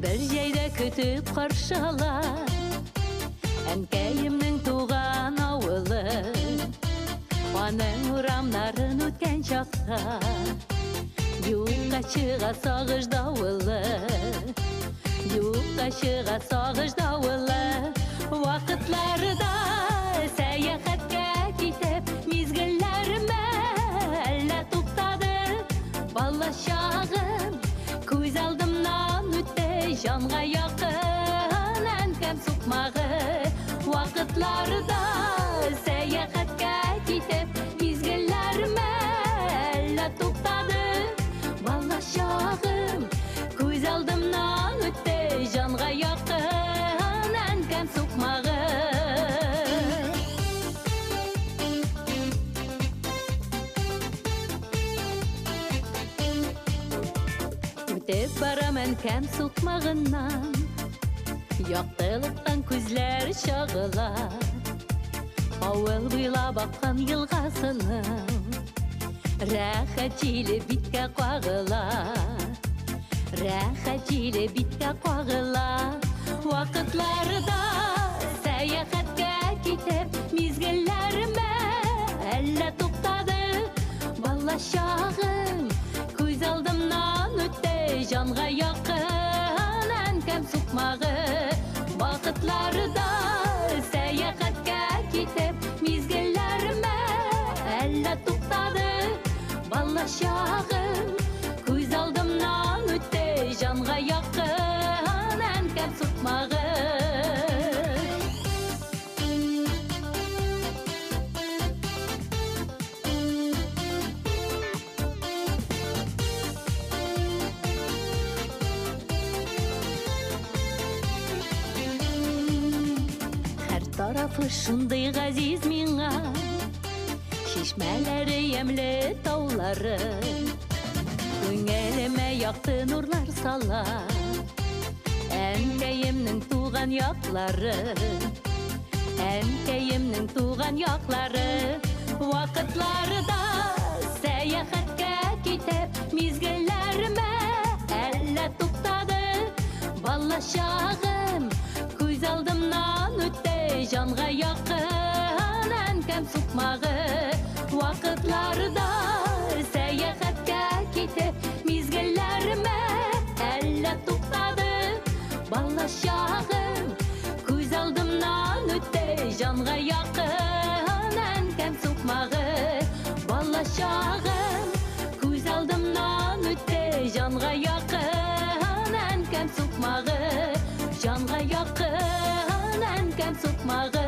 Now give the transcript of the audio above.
Bir jayda kütüp qarşılar Әнкәйімнің туған ауылы Оның урамнарын өткен шақта Юққа шыға сағыш дауылы Юққа шыға сағыш дауылы Вақытларда сәяхатқа кетіп Мезгіллеріме әлі тоқтады Бала шағым көз алдымнан өтті Жанға яқын әнкәм соқмағы Вақытларда сәяхатқа кетіп Мезгіллеріме әлі тоқтады Бала шағым көз алдымнан өтті Жанға яқын әнкәм соқмағы Өтіп барам әнкәм соқмағынан Яқтылықтан көзлер шағылар Ауыл бұйлап аққан елғасының Рәхат желі бітке қағылар Рәхат желі бітке қағылар Уақытларда сәяхатқа кетіп Мезгіллеріме әлі тоқтады Бала шағым көз алдымнан өтті Жанға яқын әнкәм соқмағы Вақытларда сәяхатқа кетіп Мезгіллеріме әлі тоқтады Бала шағым көз алдымнан өтті Жанға яқын әнкәм соқмағы Тарафы шындай ғазиз миңа Шешмәләре емлі таулары Көңеліме яқты нұрлар сала Әнкәйімнің туған яқлары Әнкәйімнің туған яқлары Вақытларда сәяхатқа кетіп Мезгіллеріме әлі тоқтады Бала шағым көз алдымнан өтті Жанға яқын әнкәм соқмағы Вақытларда сәяхатқа кетіп Мезгіллеріме әлі тоқтады Бала шағым көз алдымнан өтті Жанға яқын әнкәм соқмағы Бала шағым көз алдымнан өтті Жанға яқын әнкәм соқмағы Жанға яқын әнкәм соқмағы